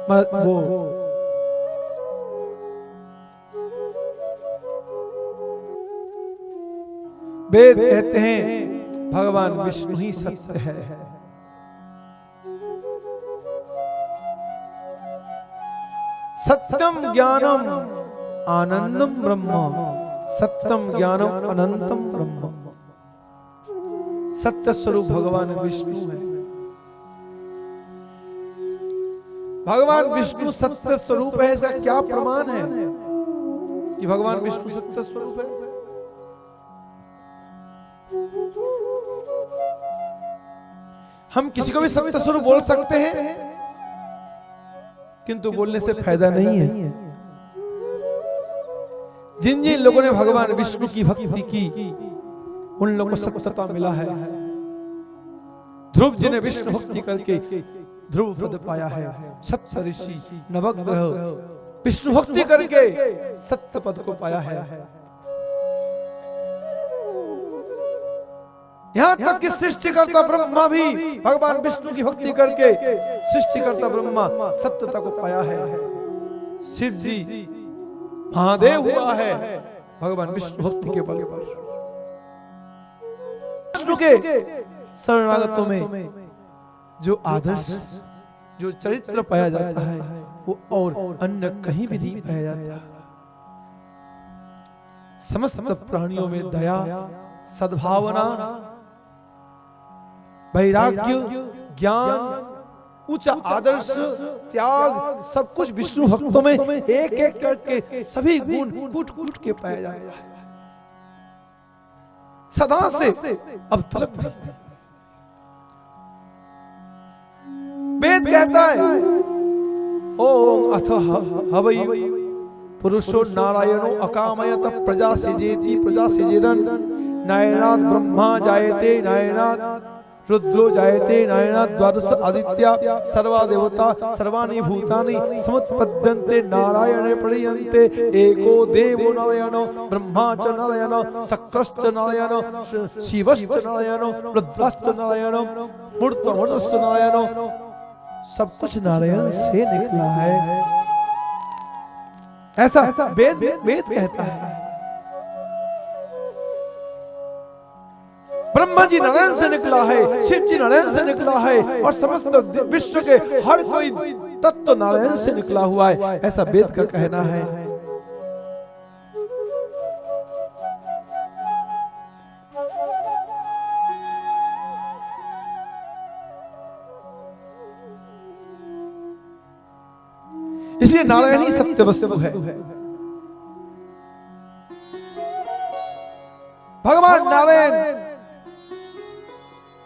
वो वेद कहते हैं भगवान विष्णु ही सत्य है। सत्यम ज्ञानम आनंदम ब्रह्म, सत्यम ज्ञानम अनंतम ब्रह्म। सत्य स्वरूप भगवान विष्णु है। भगवान विष्णु सत्य स्वरूप है, इसका क्या प्रमाण है कि भगवान विष्णु सत्य स्वरूप है? हम किसी को भी सत्य स्वरूप बोल सकते हैं, किंतु बोलने से फायदा नहीं है। जिन जिन लोगों ने भगवान विष्णु की भक्ति की, उन लोगों को सत्यता मिला है। ध्रुव जी ने विष्णु भक्ति करके ध्रुव पद पाया है। सप्त ऋषि नवग्रह विष्णु भक्ति करके सत्य पद को पाया है। यहां तक कि सृष्टिकर्ता ब्रह्मा भी भगवान विष्णु की भक्ति करके सृष्टिकर्ता ब्रह्मा सत्यता को पाया है। शिव जी महादेव हुआ है भगवान विष्णु भक्ति के बल पर। विष्णु के शरणागतों में जो आदर्श, जो चरित्र पाया जाता है, वो और अन्य कहीं भी नहीं पाया जाता। समस्त प्राणियों में दया, सद्भावना, वैराग्य, ज्ञान, ऊंचा आदर्श, त्याग, सब कुछ विष्णु भक्तों में एक एक करके सभी गुण कूट कूट के पाया जाता है। सदा से अब तक वेद कहता है ओम अथ हवै पुरुषो नारायणो अकामयत प्रजा सिजेति प्रजा सिजेरन नारायणात् ब्रह्मा जायते नारायणात् रुद्रो जायते नारायणात् द्वादश आदित्या सर्वा देवता सर्वाणि भूतानि समुत्पद्यन्ते नारायणे प्रणीयन्ते एको देवो नारायणो ब्रह्मा च नारायणो शक्रश्च नारायणो शिवश्च नारायणो रुद्रश्च नारायणो मूर्तमूर्तश्च नारायणो। सब कुछ नारायण से निकला है, ऐसा वेद कहता है। ब्रह्मा जी नारायण से निकला है, शिव जी नारायण से निकला है, और समस्त विश्व के हर कोई तत्व नारायण से निकला हुआ है, ऐसा वेद का कहना है। इसलिए नारायण ही सत्य वस्तु है। भगवान नारायण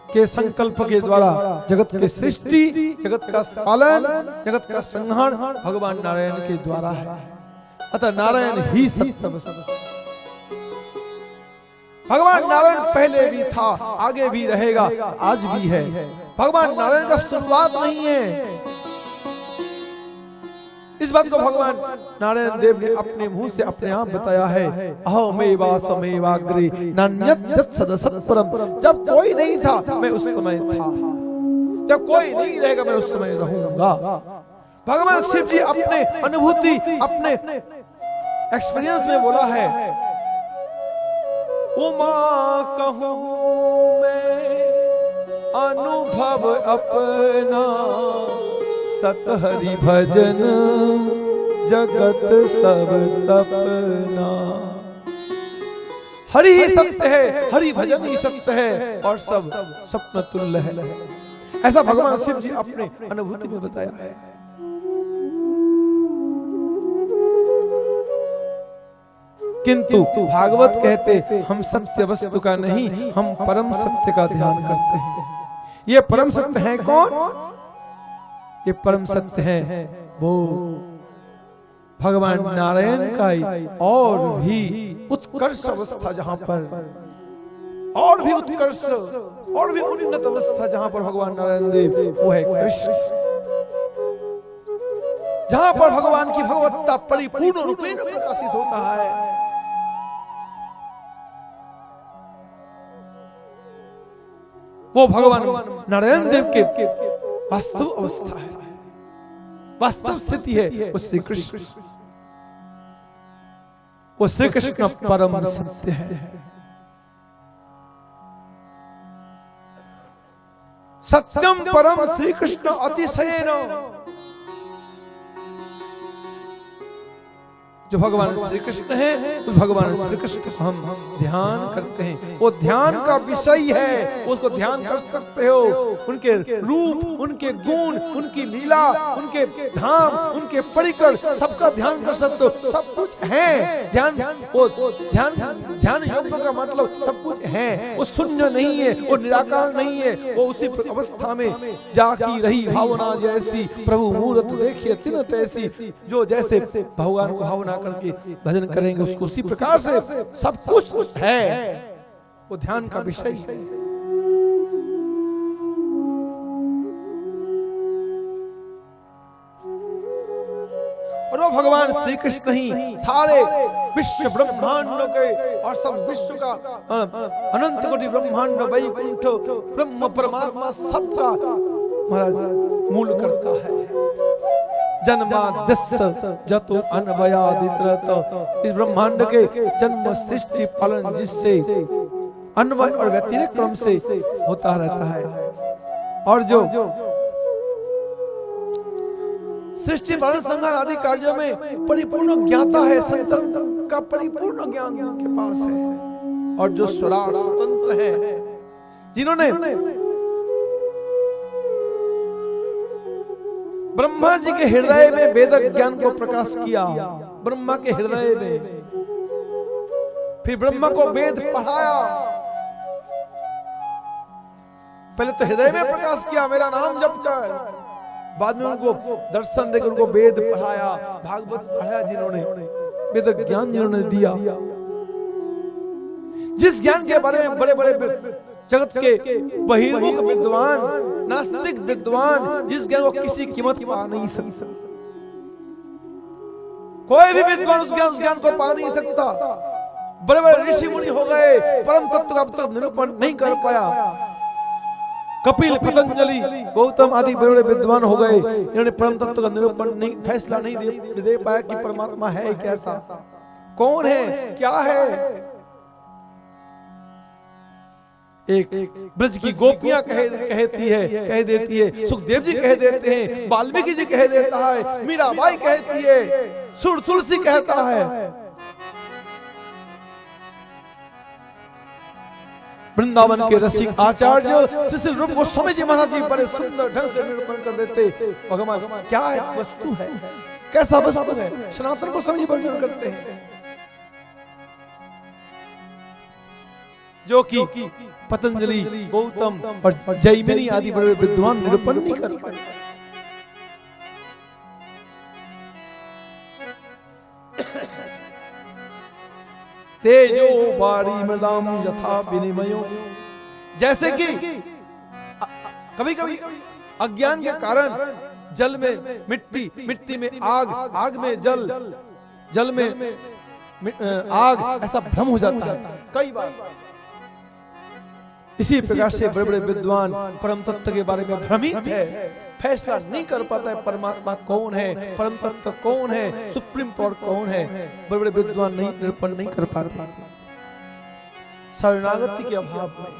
के संकल्प के द्वारा जगत की सृष्टि, जगत का पालन, जगत का संहार भगवान नारायण के द्वारा है। अतः नारायण ही सत्य वस्तु। भगवान नारायण पहले भी था, आगे भी रहेगा, आज भी है। भगवान नारायण का शुरुआत नहीं है। इस बात को भगवान नारायण देव ने अपने मुंह से अपने आप बताया है। अहमेवासमेवाग्रे नान्यत् जत् सदसत्परम। जब कोई नहीं था मैं उस समय था, जब कोई नहीं रहेगा मैं उस समय रहूंगा। भगवान शिव जी अपने अनुभूति, अपने एक्सपीरियंस में बोला है, उमा कहूं मैं अनुभव अपना, सत हरि भजन जगत सब सपना। हरि ही सत्य है, हरि भजन ही सत्य है, और सब स्वप्न तुल्य है। ऐसा भगवान शिव जी अपने अनुभूति में बताया है। किंतु भागवत कहते हम सत्य वस्तु का नहीं, हम परम सत्य का ध्यान करते हैं। ये परम सत्य है कौन? ये परम सत्य है वो भगवान नारायण का और भी उत्कर्ष अवस्था, जहां पर और भी उत्कर्ष और भी उन्नत अवस्था जहां पर भगवान नारायण देव, वो है कृष्ण। जहां पर भगवान की भगवत्ता परिपूर्ण रूपेण प्रकाशित होता है। वो भगवान नारायण देव के वास्तव अवस्था है। वास्तव स्थिति है वो श्री कृष्ण, वो श्री कृष्ण परम सत्य है। सत्यम परम श्री कृष्ण अतिशयेन, जो भगवान श्री कृष्ण है तो भगवान श्री कृष्ण को हम ध्यान करते हैं, वो ध्यान का विषय है, उसको ध्यान कर सकते हो। उनके रूप, उनके गुण, उनकी लीला, उनके धाम, उनके परिकर, सबका ध्यान कर सकते हो। सब कुछ है ध्यान, वो ध्यान योग का मतलब सब कुछ है, वो शून्य नहीं है, वो निराकार नहीं है, वो उसी अवस्था में जाकी रही भावना जैसी, प्रभु मूर्त देखिए तिन तैसी, जो जैसे भगवान को भावना करके भजन करेंगे उसको उसी प्रकार से सब कुछ है, वो ध्यान का विषय है। और वो भगवान श्री कृष्ण ही सारे विश्व ब्रह्मांड के और सब विश्व का अनंत कोटि ब्रह्मांड वैकुंठ ब्रह्म परमात्मा सबका महाराज मूल करता है। जन्माद्यस्य जतो अन्वयादितरत, इस ब्रह्मांड के जन्म सृष्टि पालन जिससे अन्वय और व्यतिरिक्त क्रम से होता रहता है, और जो सृष्टि पालन संहार आदि कार्यों में परिपूर्ण ज्ञाता है, संसार का परिपूर्ण ज्ञान उनके पास है, और जो स्वराट स्वतंत्र है, जिन्होंने ब्रह्मा जी के हृदय में वेद ज्ञान को प्रकाश किया, ब्रह्मा के हृदय में, फिर ब्रह्मा को वेद पढ़ाया, पहले तो हृदय में प्रकाश किया मेरा नाम जप कर, बाद में उनको दर्शन देकर उनको वेद पढ़ाया, भागवत पढ़ाया, जिन्होंने वेद ज्ञान जिन्होंने दिया, जिस ज्ञान के बारे में बड़े बड़े जगत के बहिर्मुख विद्वान, नास्तिक विद्वान, जिस ज्ञान को किसी कीमत पा नहीं सकता, कोई भी विद्वान उस ज्ञान को पा नहीं सकता। बड़े बड़े ऋषि मुनि हो गए, परम तत्व का अब तक निरूपण नहीं कर पाया। कपिल, पतंजलि, गौतम आदि बड़े बड़े विद्वान हो गए, इन्होंने परम तत्व का निरूपण नहीं, फैसला नहीं दे पाया कि परमात्मा है कैसा, कौन है, क्या है। एक ब्रज की गोपियां कह देती है, सुखदेव जी कह देते हैं, वाल्मीकि जी कह देता है, मीराबाई कहती है, सुर तुलसी कहता है, वृंदावन के रसिक आचार्य शिशिल रूप गोस्वामी जी महाराज जी बड़े सुंदर ढंग से निरूपण कर देते, भगवान क्या है, वस्तु है, कैसा वस्तु है, सनातन गोस्वामी जी वर्णन करते हैं, जो कि पतंजलि, गौतम और जैमिनी आदि बड़े विद्वान निरूपण नहीं कर पाए। तेजो वारी मृदाम यथा विनिमयो, जैसे कि कभी कभी अज्ञान के कारण जल में मिट्टी, मिट्टी में आग, आग में जल, जल में आग, ऐसा भ्रम हो जाता है कई बार। इसी प्रकार से बड़े बड़े विद्वान परम तत्व के बारे में भ्रमित है, फैसला नहीं कर पाता है परमात्मा कौन है, परम तत्व कौन है, सुप्रीम पावर कौन है, बड़े बड़े विद्वान नहीं निरूपण नहीं कर पाते। शरणागति के अभाव में,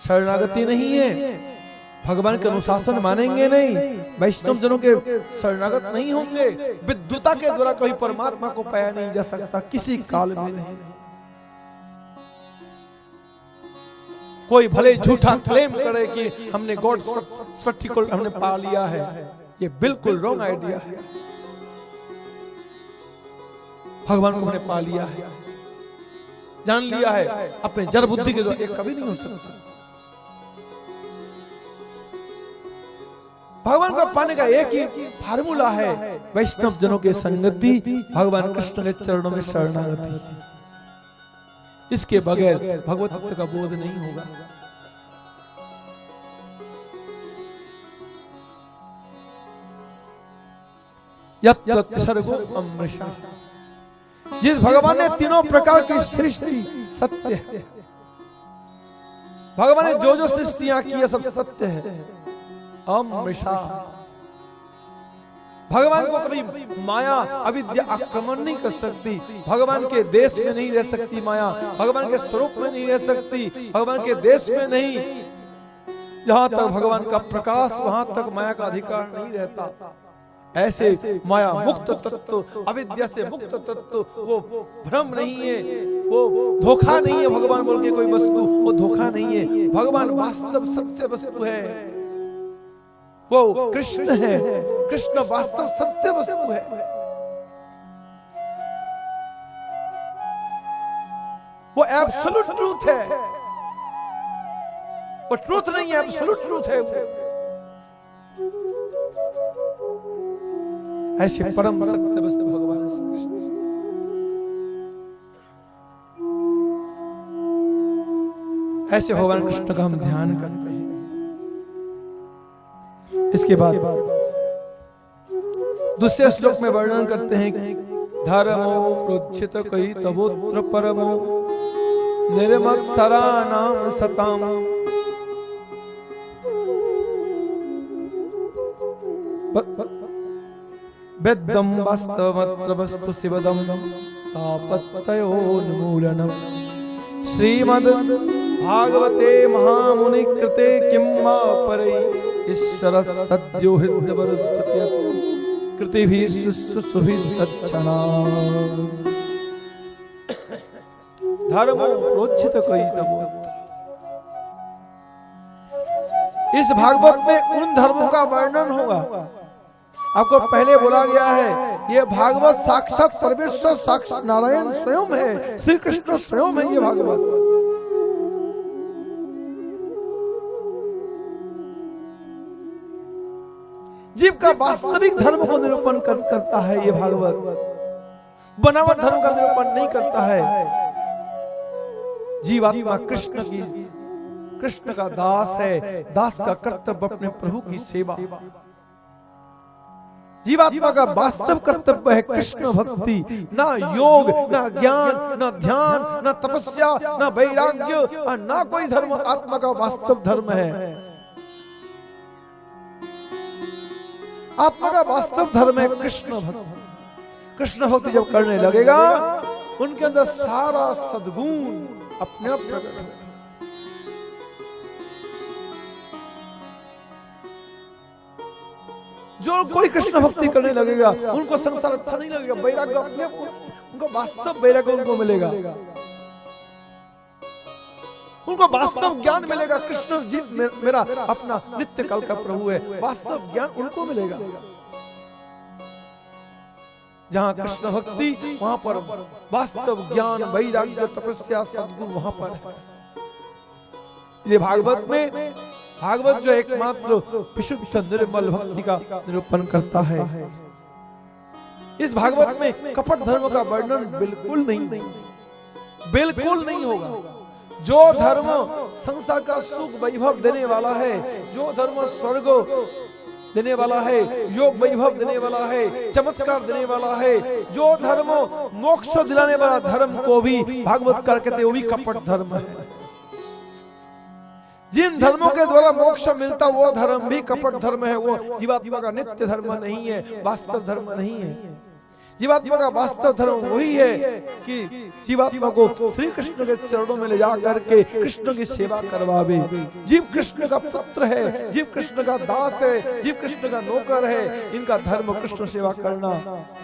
शरणागति नहीं है, भगवान के अनुशासन मानेंगे नहीं, वैष्णव जनों के शरणागत नहीं होंगे, विद्वता के द्वारा कोई परमात्मा को पाया नहीं जा सकता, किसी काल में नहीं। कोई भले झूठा क्लेम करे कि हमने गॉड स्पेक्टिकल हमने पा लिया है, ये बिल्कुल रॉन्ग आइडिया है। भगवान को हमने पा लिया है, जान लिया है, अपने जड़ बुद्धि के द्वारा कभी नहीं हो सकता। भगवान को पाने का एक ही फार्मूला है, वैष्णव जनों के संगति, भगवान कृष्ण के चरणों में शरणागति। इसके बगैर भगवत भक्त का बोध नहीं होगा। यत् यत् सर्गो अमृषा, जिस भगवान ने तीनों प्रकार की सृष्टि सत्य है, भगवान ने जो जो सृष्टियां की है सब सत्य है। अमृषा भगवान को कभी माया अविद्या आक्रमण नहीं कर सकती। भगवान के देश में नहीं रह सकती माया, भगवान के स्वरूप में नहीं रह सकती, भगवान के देश में नहीं। जहां तक भगवान का प्रकाश वहां तक माया का अधिकार नहीं रहता। ऐसे माया मुक्त तत्व, अविद्या से मुक्त तत्व, वो भ्रम नहीं है, वो धोखा नहीं है। भगवान बोल के कोई वस्तु वो धोखा नहीं है। भगवान वास्तव सत्य वस्तु है, वो कृष्ण है। कृष्ण वास्तव सत्य वस्तु है। वो एब्सोल्यूट ट्रूथ है, वो ट्रूथ नहीं है, एब्सोल्यूट ट्रूथ है। ऐसे परम सत्य वस्तु भगवान श्री कृष्ण। ऐसे भगवान कृष्ण का हम ध्यान करते हैं। इसके बाद दूसरे श्लोक में वर्णन करते हैं कि धर्मो प्रोच्चित कई तबोत्र परमो निर्मत्सराणाम सताम वेद्यं वास्तवमत्र वस्तु शिवदं तापत्रयोन्मूलनम्। श्रीमद् भागवते महामुनि कृते किं वा परै ईश्वर सद्यो हृदयवरुध्यते कृतिभिः शुश्रूषुभिः तच्छना। धर्मो प्रोच्चित कई तबोत्र। इस भागवत में उन धर्मों का वर्णन होगा। आपको पहले बोला गया है ये भागवत साक्षात परमेश्वर, साक्षात नारायण स्वयं है, श्री कृष्ण स्वयं है ये भागवत। जीव का वास्तविक धर्म को निरूपण करता है ये भागवत, बनावट धर्म का निरूपण नहीं करता है। जीवात्मा कृष्ण का दास है, दास का कर्तव्य अपने प्रभु की सेवा। जीवात्मा का वास्तव कर्तव्य है कृष्ण भक्ति, ना योग, ना ज्ञान, ना ध्यान, ना तपस्या, ना वैराग्य, और ना कोई धर्म आत्मा का वास्तव धर्म है। आत्मा का वास्तव धर्म है कृष्ण भक्ति। कृष्ण भक्ति जब करने लगेगा उनके अंदर सारा सद्गुण अपने आप प्रकट होगा। जो कोई कृष्ण भक्ति करने लगेगा उनको संसार अच्छा नहीं लगेगा, वैराग्य अपने उनको वास्तव वैराग्य उनको मिलेगा, उनको वास्तव ज्ञान मिलेगा। कृष्ण जी मेरा अपना नित्य काल का प्रभु है, वास्तव ज्ञान उनको मिलेगा। जहां कृष्ण भक्ति वहां पर वास्तव ज्ञान, वैराग्य, तपस्या, सद्गुण वहां पर है। ये भागवत में भागवत जो एकमात्र विशुद्ध निर्मल भक्ति का निरूपण करता है। इस भागवत में कपट धर्म का वर्णन बिल्कुल नहीं होगा। जो धर्म संसार का सुख वैभव देने वाला है, जो धर्म स्वर्ग देने वाला है, योग वैभव देने वाला है, चमत्कार देने वाला है, जो धर्म मोक्ष दिलाने वाला धर्म को भी भागवत कहते हैं वो भी कपट धर्म है। जिन धर्मों के द्वारा मोक्ष मिलता वो धर्म भी कपट धर्म है, वो जीवात्मा का नित्य धर्म नहीं है, वास्तव धर्म नहीं है। जीवात्मा का वास्तव धर्म वही है कि जीवात्मा को श्री कृष्ण के चरणों में ले जा करके कृष्ण की सेवा करवावे। जीव कृष्ण का पुत्र है, जीव कृष्ण का दास है, जीव कृष्ण का नौकर है। इनका धर्म कृष्ण सेवा करना।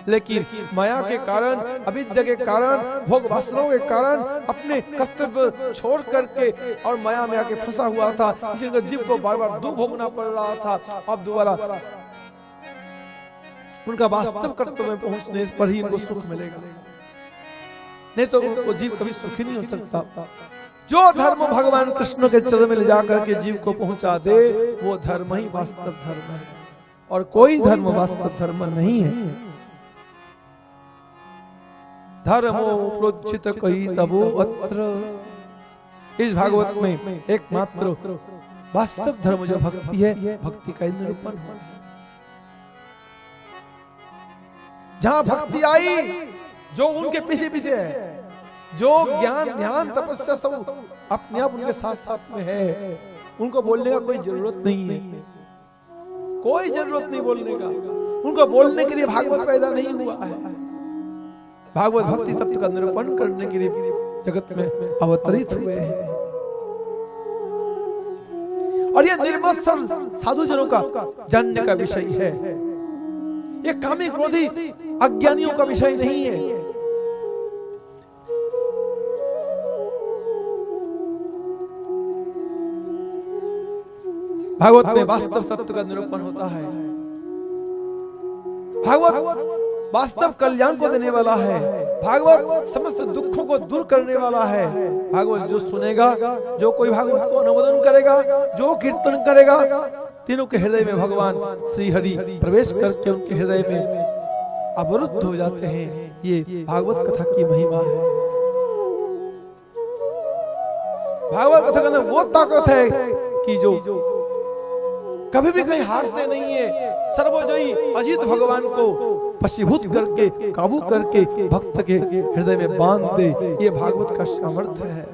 लेकिन माया के कारण, अविद्या के कारण, भोग वासनाओं के कारण अपने कर्तव्य छोड़ करके और माया में आके फंसा हुआ था, इसलिए जीव को बार बार दुख भोगना पड़ रहा था। अब दोबारा उनका वास्तव कर्तव्य में पहुंचने पर ही इनको सुख मिलेगा, नहीं तो वो जीव कभी सुखी नहीं हो सकता। जो धर्म भगवान कृष्ण के चरण में ले जाकर के जीव को पहुंचा दे वो धर्म ही वास्तव धर्म है, और कोई धर्म वास्तव धर्म नहीं है। धर्मो प्रोच्चित कई तबो अत्र। इस भागवत में एकमात्र वास्तव धर्म जो भक्ति है, भक्ति का निरूपण है। जहां भक्ति आई, जो उनके पीछे पीछे है, जो ज्ञान, ध्यान, तपस्या सब अपने आप उनके साथ साथ में है, उनको बोलने का कोई जरूरत नहीं है, कोई जरूरत नहीं बोलने का। उनको बोलने के लिए भागवत पैदा नहीं हुआ है। भागवत भक्ति तत्व का निरूपण करने के लिए जगत में अवतरित हुए हैं। और यह निर्मत्सर साधु जनों का जानने का विषय है। यह कामी क्रोधी अज्ञानियों का विषय नहीं है। भागवत में वास्तव तत्व का निरूपण होता है। भागवत वास्तव कल्याण को देने वाला है। भागवत समस्त दुखों को दूर करने वाला है। भागवत जो सुनेगा, जो कोई भागवत को अनुमोदन करेगा, जो कीर्तन करेगा, तीनों के हृदय में भगवान श्री हरि प्रवेश करके उनके हृदय में अवरुद्ध हो जाते हैं। ये भागवत कथा की महिमा है। भागवत कथा का वो ताकत है कि जो कभी भी कहीं हारते नहीं है। सर्वजयी अजित भगवान को वशीभूत करके, काबू करके भक्त के हृदय में बांध दे। ये भागवत का सामर्थ्य है।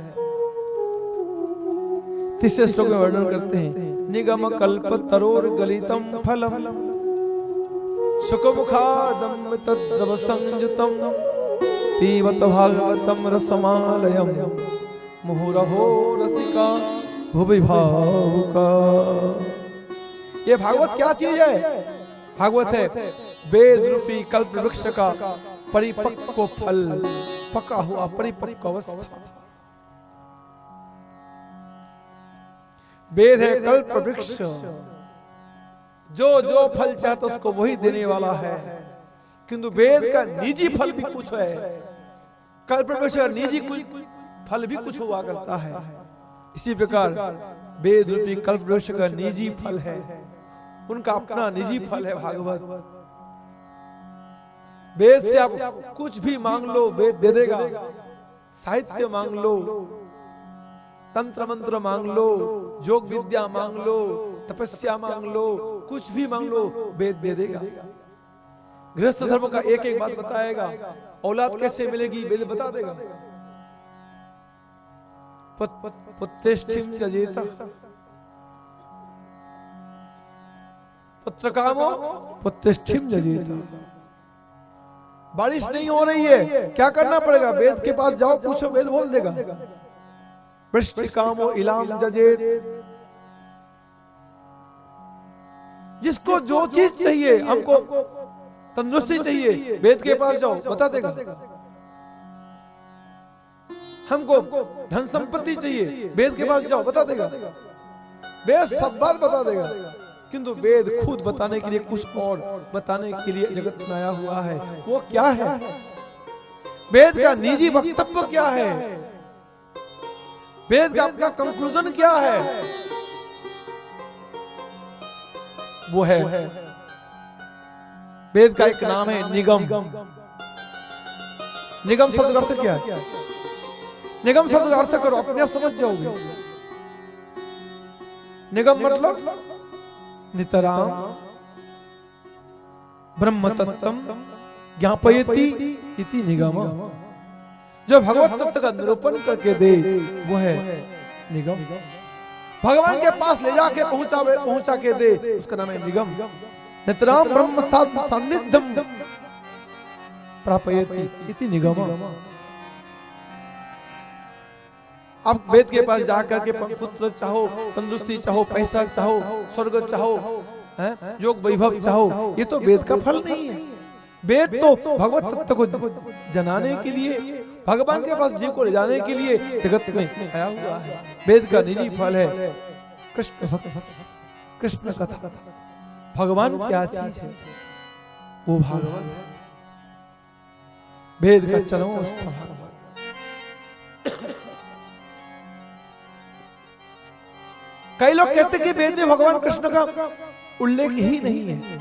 तीसरे श्लोक में वर्णन करते हैं, निगम कल्प तरोर गलितम फलम सुखमुखादम तद्रव संयुतम पीबत भागवतम रसमालयम मुहुरहो रसिका भुवि भावुका। ये भागवत क्या चीज है? भागवत है वेद रूपी कल्प वृक्ष का परिपक्व फल, पका हुआ परिपक्व अवस्था। वेद है कल्प वृक्ष, जो फल चाहता उसको वही देने वाला है। किंतु वेद का निजी फल भी कुछ है। कल्प वृक्ष का निजी फल भी कुछ हुआ करता है। इसी प्रकार वेद रूपी कल्प वृक्ष का निजी फल है, उनका अपना निजी फल है भागवत। वेद से आप कुछ भी मांग लो, वेद दे देगा। साहित्य मांग लो, तंत्र मंत्र मांग लो, योग विद्या मांग लो, तपस्या मांग लो, कुछ भी मांग लो, वेद दे देगा। गृहस्थ धर्म का एक एक बात बताएगा। औलाद कैसे मिलेगी वेद बता देगा। पुत्रेष्ठिं यजेत पुत्रकामो पुत्रेष्ठिं यजेत। बारिश नहीं हो रही है, क्या करना पड़ेगा? वेद के पास जाओ, पूछो, वेद बोल देगा। वृष्टिकामो इलाम जजेत। जिसको जो चीज चाहिए, हमको तंदुरुस्ती चाहिए, वेद के पास जाओ, बता देगा। हमको धन संपत्ति चाहिए, वेद के पास जाओ, बता देगा। वेद सब बात बता देगा। किंतु वेद खुद बताने के लिए कुछ और बताने के लिए जगत में आया हुआ है। वो क्या है? वेद का निजी वक्तव्य क्या है? वेद का अपना कंक्लूजन क्या है? वो है वेद का एक नाम है निगम। निगम शब्द का अर्थ क्या है? निगम शब्द का अर्थ करो, अपने आप समझ जाओगे। निगम मतलब नितराम ब्रह्म तत्वम ज्ञापयति इति निगम। जो भगवत तत्व का निरूपण करके दे वो है निगम। भगवान के पास ले जाके पहुंचा के दे, उसका नाम है निगम। नितराम ब्रह्म सान्निध्यम प्रापयति इति निगम। अब वेद के पास जाकर के पुत्र चाहो, तंदुरुस्ती चाहो, पैसा चाहो, स्वर्ग चाहो, योग वैभव चाहो, ये तो वेद का फल नहीं है। वेद तो भगवत तत्व को जनाने के लिए, भगवान के पास जीव को ले जाने के लिए जगत में आया हुआ है। वेद का निजी फल है कृष्ण भक्त, कृष्ण कथा। भगवान क्या चीज है? वो भागवत। वेद का चरम स्थान। कई लोग कहते कि वेद में भगवान कृष्ण का उल्लेख ही नहीं है,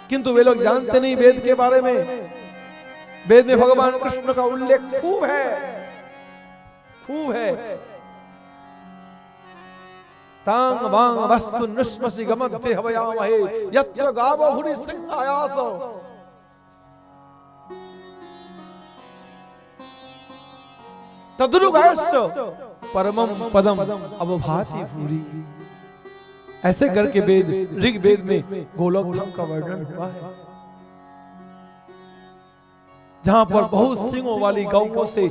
किंतु वे लोग जानते नहीं वेद के बारे में। वेद में भगवान कृष्ण का उल्लेख खूब है, खूब है। तांग वांग वस्तु नृष्मसि गमन्ते हवयामहे यत्र गावो हुरि सिंहायास। तदुरुगायस्य परमं पदम अवभाति भूरि। ऐसे करके वेद ऋग्वेद में गोलोक धाम का वर्णन हुआ है, जहां पर बहुत सिंहों वाली गौओं से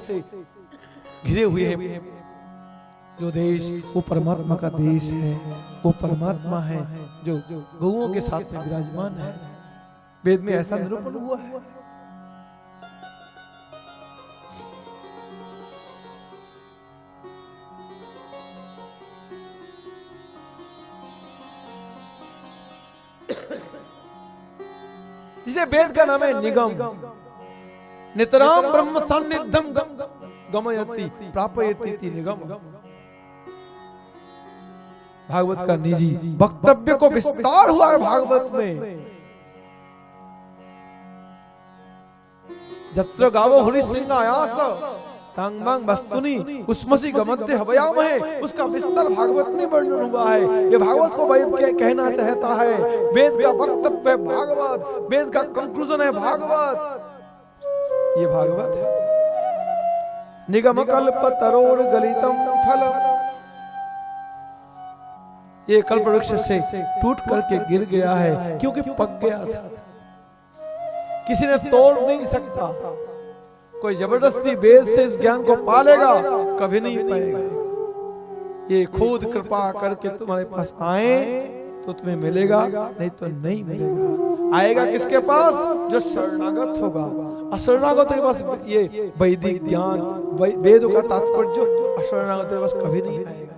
घिरे हुए हैं। जो देश वो परमात्मा का देश है, वो परमात्मा है जो गौओं के साथ में विराजमान है। वेद में ऐसा निरूपण हुआ है। इसे वेद का नाम है निगम। नितराम ब्रह्म सान्निध्यम गमयति प्रापयति निगम। भागवत का निजी वक्तव्य को विस्तार हुआ है भागवत में। जत्र गावो हरि सिंहायास तांगमांग वस्तुनि उस्मसि गमद्य हवयामहे, उसका विस्तार भागवत में वर्णन हुआ है। ये भागवत को वेद कहना चाहता है। वेद का वक्तव्य है भागवत, वेद का कंक्लूजन है भागवत। ये भागवत है। निगम कल्प तरोर गलितम फलम, ये कल्प वृक्ष से टूट करके गिर गया है क्योंकि पक गया था, किसी ने तोड़ नहीं सकता। कोई जबरदस्ती वेद से इस ज्ञान को पालेगा कभी नहीं पाएगा। ये खुद कृपा करके तुम्हारे पास आए तो तुम्हें मिलेगा, नहीं तो नहीं मिलेगा। आएगा किसके पास? जो शरणागत होगा। अशरणागत के पास ये वैदिक ज्ञान वेदों का तात्पर्य जो अशरणागत के पास कभी नहीं आएगा।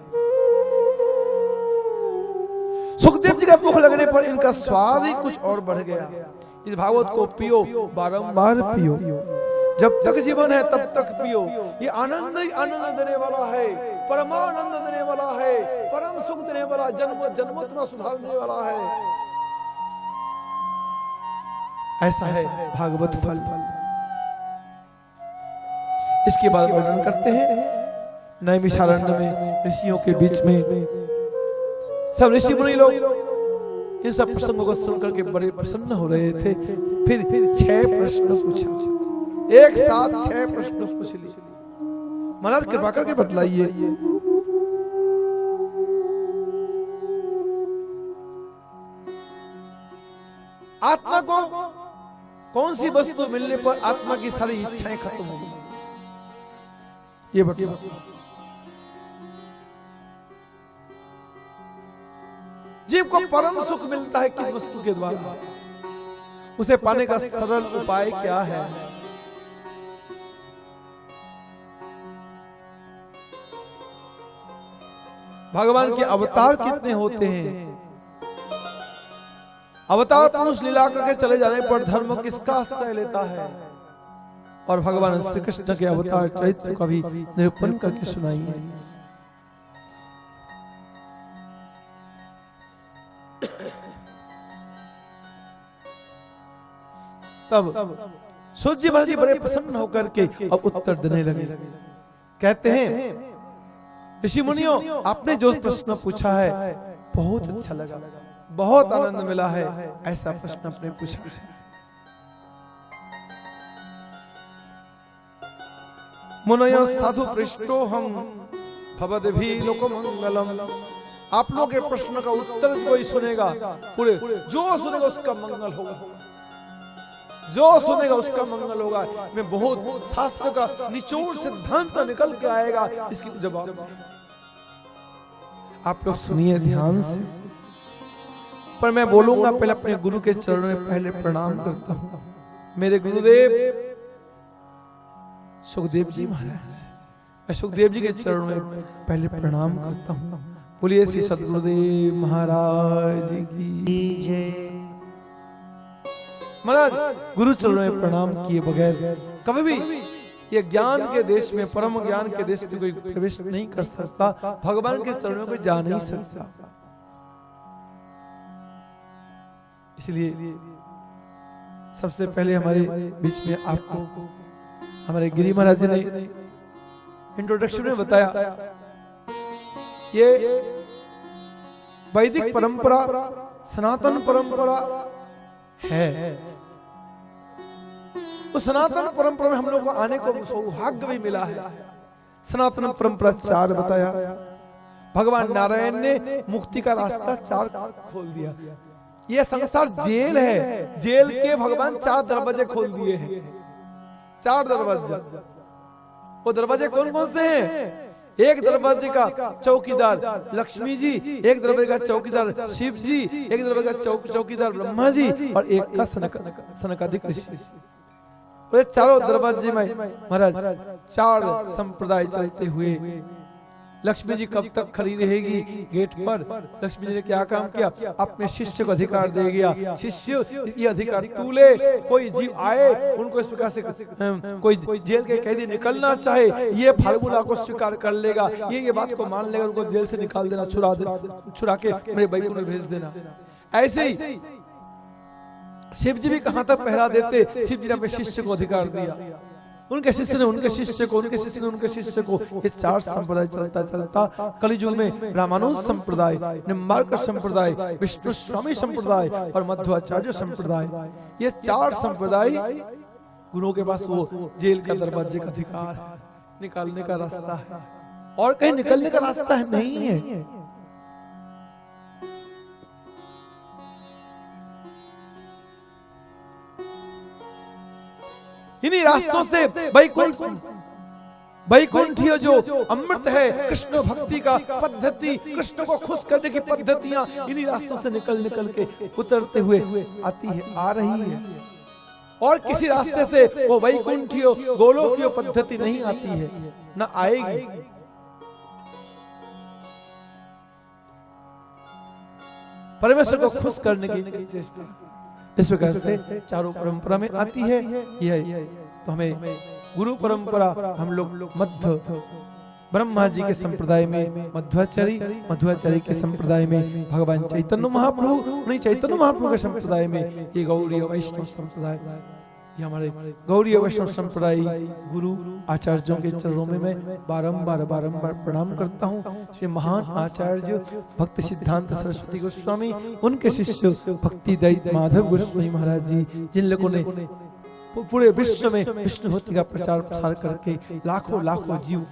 सुखदेव जी का मुख लगने पर इनका स्वाद ही कुछ और बढ़ गया। इस भागवत को पियो, बारंबार पियो, जब तक जीवन है तब तक पियो। ये आनंद ही आनंद देने वाला है, परमानंद देने वाला है, परम सुख देने वाला, जन्म जन्मोत्तर सुधारने वाला है। ऐसा है भागवत फल। इसके बाद वर्णन करते हैं नैमिषारण्य में ऋषियों के बीच में सब ऋषि मुनि लोग इन सब प्रसंगों को सुनकर के बड़े प्रसन्न हो रहे थे। फिर 6 प्रश्न पूछा, एक साथ 6 प्रश्न पूछ लिए। महाराज कृपा करके बतलाइए, आत्मा को कौन सी वस्तु मिलने पर आत्मा की सारी इच्छाएं खत्म होगी? ये बतलाइए। जीव को परम सुख मिलता है किस वस्तु के द्वारा? उसे पाने का सरल उपाय क्या है? भगवान के अवतार कितने होते हैं? अवतार पुरुष लीला करके चले जाने पर धर्म किसका आश्रय लेता है? और भगवान श्री कृष्ण के अवतार चरित्र का भी निरूपण करके सुनाइए। तब सूर्य जी महाराज जी बड़े प्रसन्न होकर के अब उत्तर देने लगे। कहते हैं ऋषि मुनियों, आपने जो प्रश्न पूछा है बहुत अच्छा लगा, बहुत आनंद मिला है। ऐसा प्रश्न आपने पूछा है। मुनयो साधु पृष्ठो हम भवद्भिः लोकमंगलम। आप लोगों के प्रश्न का उत्तर कोई सुनेगा, पूरे जो सुनेगा उसका मंगल होगा, जो सुनेगा उसका मंगल होगा। मैं बहुत शास्त्र का निचोड़ सिद्धांत निकल के आएगा, इसकी जवाब आप लोग सुनिए ध्यान से। पर मैं बोलूंगा पहले अपने गुरु के चरणों में पहले प्रणाम करता हूं। मेरे गुरुदेव सुखदेव जी महाराज, मैं सुखदेव जी के चरणों में पहले प्रणाम करता हूं। बोलिए श्री सद्गुरुदेव महाराज की जय। महाराज गुरु चरणों में प्रणाम किए बगैर कभी भी ये ज्ञान के देश में, परम ज्ञान के देश में कोई प्रवेश नहीं कर सकता, भगवान के चरणों में जा नहीं सकता। इसलिए सबसे पहले हमारे बीच में आपको हमारे गिरी महाराज जी ने इंट्रोडक्शन में बताया, ये वैदिक परंपरा सनातन परंपरा है। उस सनातन परंपरा में हम लोग को आने को सौभाग्य भी मिला है। सनातन परंपरा 4 बताया, भगवान नारायण ने मुक्ति का रास्ता 4 खोल दिया। ये संसार जेल है, जेल के भगवान 4 दरवाजे खोल दिए हैं। 4 दरवाजे। वो दरवाजे कौन कौन से हैं? एक दरवाजे का चौकीदार लक्ष्मी जी, एक दरवाजे का चौकीदार शिव जी, एक दरवाजे का चौकीदार ब्रह्मा जी, और एक का सनकादिक ऋषि। और चारों दरवाजे में महाराज 4 संप्रदाय चलते हुए लक्ष्मी जी कब तक खड़ी रहेगी गेट पर? लक्ष्मी जी ने क्या काम किया? अपने शिष्य को अधिकार दे गया, शिष्य ये अधिकार तू ले, कोई जीव आए उनको इस प्रकार से कोई जेल के कैदी निकलना चाहे ये फार्मूला को स्वीकार कर लेगा, ये बात को मान लेगा, उनको जेल से निकाल देना, छुड़ा के मेरे बैकुंठ में भेज देना। ऐसे ही शिव जी भी कहां तक पहरा देते? शिव जी ने अपने शिष्य को अधिकार दिया, उनके शिष्य ने उनके शिष्य को, उनके शिष्य ने उनके शिष्य को। ये 4 संप्रदाय चलता चलता कलियुग में रामानुज संप्रदाय, निम्बार्क संप्रदाय, विष्णु स्वामी संप्रदाय और मध्वाचार्य संप्रदाय, ये 4 संप्रदाय गुरुओं के पास वो जेल का दरवाजे का अधिकार है, निकालने का रास्ता है, और कहीं निकलने का रास्ता नहीं है। इन्हीं रास्तों से वैकुंठीय जो अमृत है, कृष्ण भक्ति का पद्धति, कृष्ण को खुश करने की पद्धतियां इन्हीं रास्तों से निकल के उतरते हुए आती है, आ रही है। और किसी रास्ते से वो वैकुंठीय गोलोकीय पद्धति नहीं आती है, न आएगी। परमेश्वर को खुश करने की चेष्टा इस प्रकार से चारों परंपरा में आती है। यह तो हमें गुरु परंपरा हम लोग मध्य ब्रह्मा जी के संप्रदाय में मध्वाचार्य के संप्रदाय में भगवान चैतन्य महाप्रभु, नहीं चैतन्य महाप्रभु के संप्रदाय में ये गौड़ीय वैष्णव संप्रदाय, ये हमारे गौड़ीय वैष्णव संप्रदाय गुरु आचार्यों के चरणों में मैं बारंबार प्रणाम करता हूँ। श्री महान आचार्य भक्त सिद्धांत सरस्वती गोस्वामी, उनके शिष्य भक्ति दैत माधव गोस्वामी महाराज जी, जिन लोगों ने पूरे विश्व में विष्णु भक्ति का प्रचार प्रसार करके लाखों जीव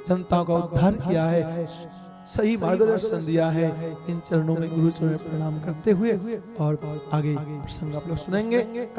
जनताओं का उद्धार किया है, सही मार्गदर्शन दिया है, इन चरणों में गुरु चरणों में प्रणाम करते हुए और आगे प्रसंग आप लोग सुनेंगे।